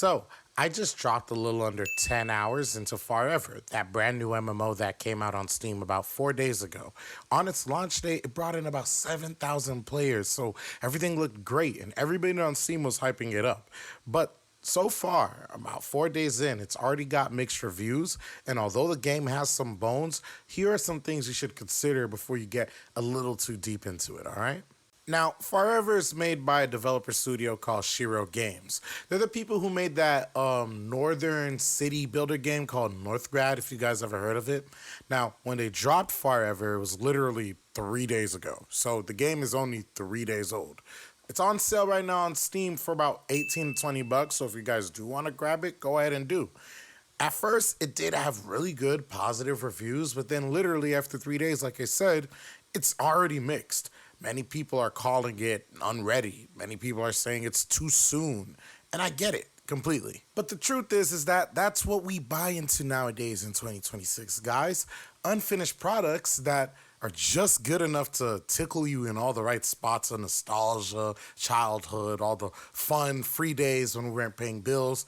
So, I just dropped a little under 10 hours into Farever, that brand new MMO that came out on Steam about 4 days ago. On its launch day, it brought in about 7,000 players, so everything looked great, and everybody on Steam was hyping it up. But so far, about 4 days in, it's already got mixed reviews, and although the game has some bones, here are some things you should consider before you get a little too deep into it, alright? Now, Farever is made by a developer studio called Shiro Games. They're the people who made that northern city builder game called Northgrad, if you guys ever heard of it. Now, when they dropped Farever, it was literally 3 days ago. So the game is only 3 days old. It's on sale right now on Steam for about 18 to 20 bucks. So if you guys do want to grab it, go ahead and do. At first, it did have really good positive reviews, but then literally after 3 days, like I said, it's already mixed. Many people are calling it unready. Many people are saying it's too soon. And I get it completely. But the truth is that that's what we buy into nowadays in 2026, guys. Unfinished products that are just good enough to tickle you in all the right spots of nostalgia, childhood, all the fun, free days when we weren't paying bills.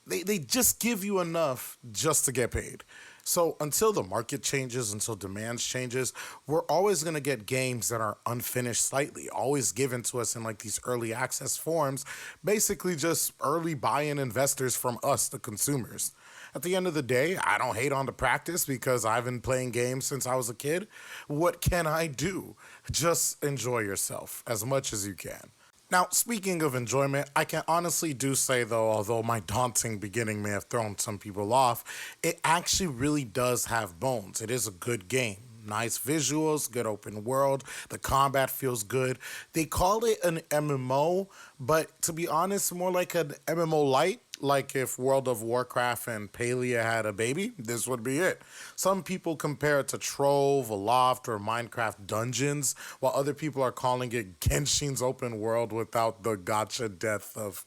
They just give you enough just to get paid. So until the market changes, until demands changes, we're always going to get games that are unfinished slightly, always given to us in like these early access forms, basically just early buy-in investors from us, the consumers. At the end of the day, I don't hate on the practice because I've been playing games since I was a kid. What can I do? Just enjoy yourself as much as you can. Now, speaking of enjoyment, I can honestly do say though, although my daunting beginning may have thrown some people off, it actually really does have bones. It is a good game. Nice visuals, good open world, the combat feels good. They call it an MMO, but to be honest, more like an MMO light. Like if World of Warcraft and Palia had a baby, this would be it. Some people compare it to Trove, Aloft, or Minecraft Dungeons, while other people are calling it Genshin's open world without the gotcha death of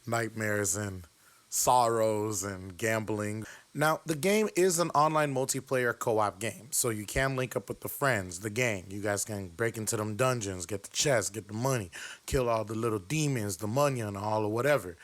nightmares and sorrows and gambling. Now, the game is an online multiplayer co-op game, so you can link up with the friends, the gang. You guys can break into them dungeons, get the chests, get the money, kill all the little demons, the money and all or whatever.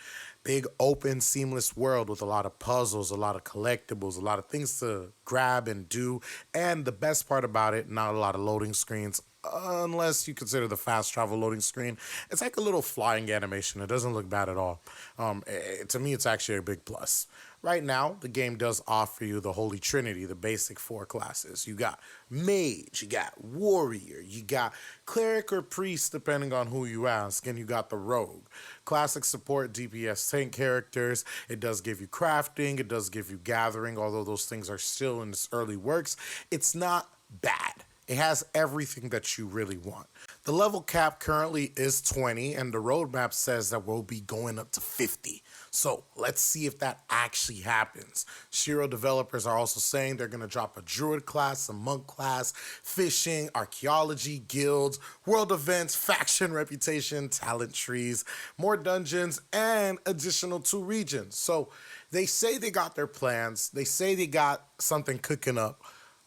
Big open seamless world with a lot of puzzles, a lot of collectibles, a lot of things to grab and do, and the best part about it, not a lot of loading screens unless you consider the fast travel loading screen. It's like a little flying animation. It doesn't look bad at all. To me, it's actually a big plus. Right now, the game does offer you the Holy Trinity, the basic four classes. You got Mage, you got Warrior, you got Cleric or Priest, depending on who you ask, and you got the Rogue. Classic support DPS tank characters. It does give you crafting, it does give you gathering, although those things are still in its early works. It's not bad. It has everything that you really want. The level cap currently is 20, and the roadmap says that we'll be going up to 50. So let's see if that actually happens. Shiro developers are also saying they're going to drop a druid class, a monk class, fishing, archaeology, guilds, world events, faction reputation, talent trees, more dungeons, and additional 2 regions. So they say they got their plans. They say they got something cooking up.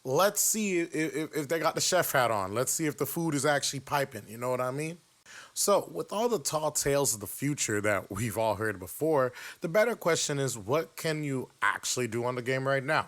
Let's see if they got the chef hat on. Let's see if the food is actually piping. You know what I mean? So, with all the tall tales of the future that we've all heard before, the better question is what can you actually do on the game right now?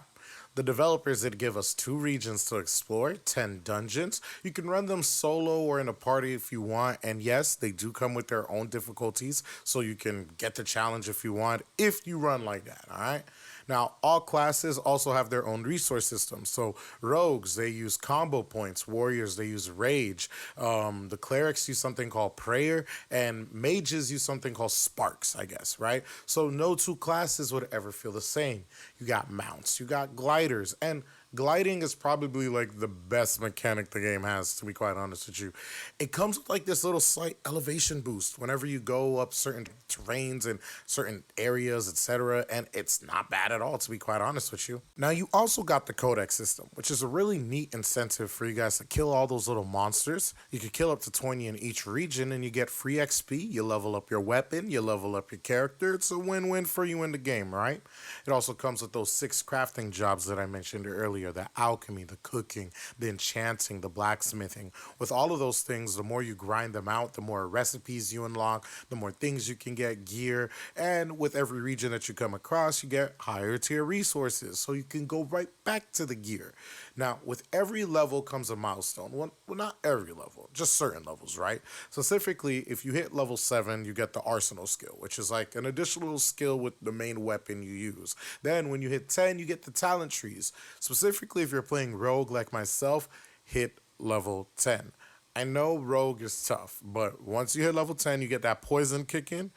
The developers did give us 2 regions to explore, 10 dungeons. You can run them solo or in a party if you want, and yes, they do come with their own difficulties, so you can get the challenge if you want, if you run like that, alright? Now, all classes also have their own resource system. So, rogues, they use combo points. Warriors, they use rage. The clerics use something called prayer. And mages use something called sparks, I guess, right? So, no 2 classes would ever feel the same. You got mounts, you got gliders, and gliding is probably like the best mechanic the game has, to be quite honest with you. It comes with like this little slight elevation boost whenever you go up certain terrains and certain areas, etc. And it's not bad at all, to be quite honest with you. Now, you also got the codex system, which is a really neat incentive for you guys to kill all those little monsters. You can kill up to 20 in each region and you get free XP. You level up your weapon, you level up your character. It's a win-win for you in the game, right? It also comes with those 6 crafting jobs that I mentioned earlier earlier, the alchemy, the cooking, the enchanting, the blacksmithing. With all of those things, the more you grind them out, the more recipes you unlock, the more things you can get, gear, and with every region that you come across, you get higher tier resources, so you can go right back to the gear. Now, with every level comes a milestone. Well, not every level, just certain levels, right? Specifically, if you hit level 7, you get the arsenal skill, which is like an additional skill with the main weapon you use. Then, when you hit 10, you get the talent trees. Specifically, if you're playing rogue like myself, hit level 10. I know rogue is tough, but once you hit level 10, you get that poison kick in.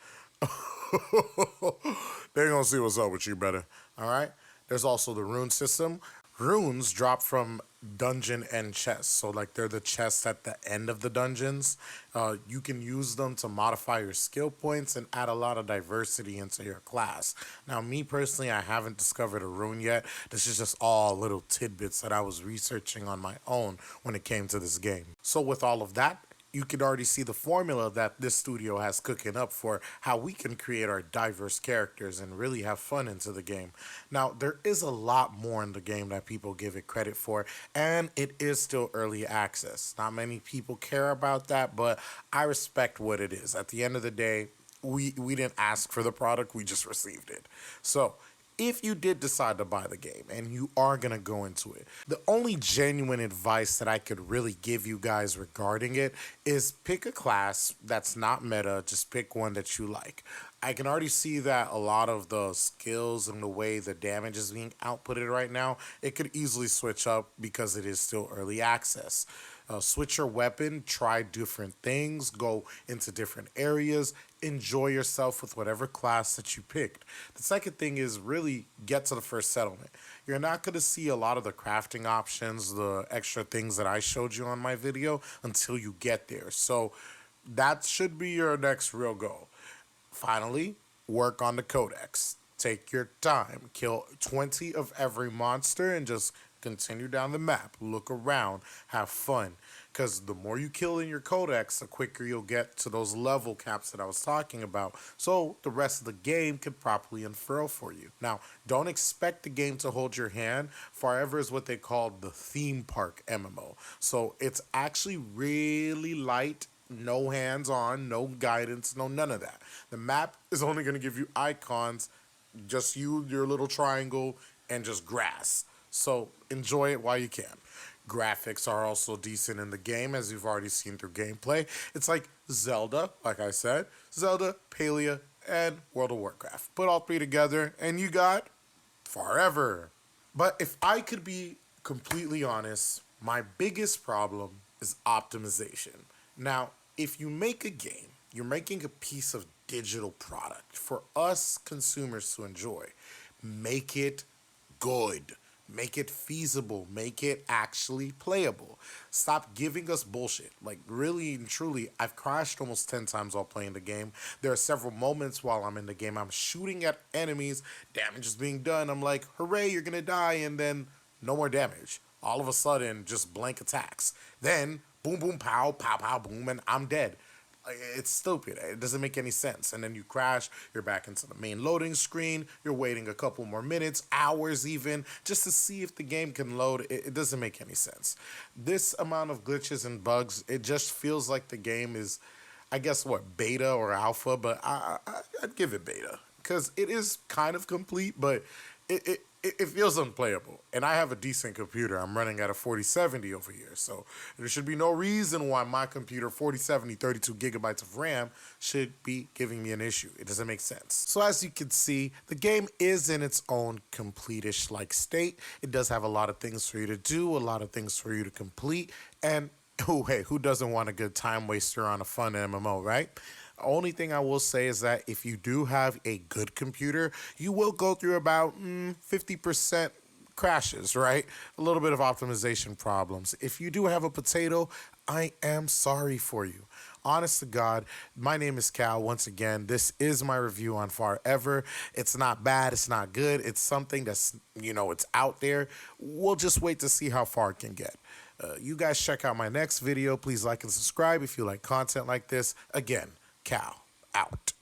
They're gonna see what's up with you better. All right. There's also the rune system. Runes drop from dungeon end chests. So, like, they're the chests at the end of the dungeons. You can use them to modify your skill points and add a lot of diversity into your class. Now, me personally, I haven't discovered a rune yet. This is just all little tidbits that I was researching on my own when it came to this game. So, with all of that, you can already see the formula that this studio has cooking up for how we can create our diverse characters and really have fun into the game. Now, there is a lot more in the game that people give it credit for, and it is still early access. Not many people care about that, but I respect what it is. At the end of the day, we didn't ask for the product, we just received it. So, if you did decide to buy the game and you are going to go into it, the only genuine advice that I could really give you guys regarding it is pick a class that's not meta, just pick one that you like. I can already see that a lot of the skills and the way the damage is being outputted right now, it could easily switch up because it is still early access. Switch your weapon, try different things, go into different areas, enjoy yourself with whatever class that you picked. The second thing is really get to the first settlement. You're not going to see a lot of the crafting options, the extra things that I showed you on my video until you get there. So that should be your next real goal. Finally, work on the codex. Take your time, kill 20 of every monster and just continue down the map, look around, have fun. Because the more you kill in your codex, the quicker you'll get to those level caps that I was talking about. So the rest of the game can properly unfurl for you. Now, don't expect the game to hold your hand. Farever is what they call the theme park MMO. So it's actually really light. No hands on, no guidance, no none of that. The map is only going to give you icons, just you, your little triangle, and just grass. So enjoy it while you can. Graphics are also decent in the game, as you've already seen through gameplay. It's like Zelda, like I said, Zelda, Palia, and World of Warcraft. Put all three together, and you got Farever. But if I could be completely honest, my biggest problem is optimization. Now, if you make a game, you're making a piece of digital product for us consumers to enjoy. Make it good. Make it feasible. Make it actually playable. Stop giving us bullshit. Like, really and truly, I've crashed almost 10 times while playing the game. There are several moments while I'm in the game, I'm shooting at enemies, damage is being done. I'm like, hooray, you're gonna die, and then no more damage. All of a sudden, just blank attacks. Then, boom, boom, pow, pow, pow, boom, and I'm dead. It's stupid. It doesn't make any sense. And then you crash, you're back into the main loading screen, you're waiting a couple more minutes, hours even, just to see if the game can load. It doesn't make any sense. This amount of glitches and bugs, it just feels like the game is, I guess, what, beta or alpha, but I'd give it beta. Because it is kind of complete, but it feels unplayable. And I have a decent computer. I'm running at a 4070 over here. So there should be no reason why my computer, 4070, 32 gigabytes of RAM, should be giving me an issue. It doesn't make sense. So as you can see, the game is in its own complete-ish-like state. It does have a lot of things for you to do, a lot of things for you to complete. And, oh, hey, who doesn't want a good time waster on a fun MMO, right? Only thing I will say is that if you do have a good computer, you will go through about 50% crashes, right? A little bit of optimization problems. If you do have a potato, I am sorry for you. Honest to God, my name is Cal. Once again, this is my review on Farever. It's not bad. It's not good. It's something that's, it's out there. We'll just wait to see how far it can get. You guys check out my next video. Please like and subscribe if you like content like this. Again, Cal, out.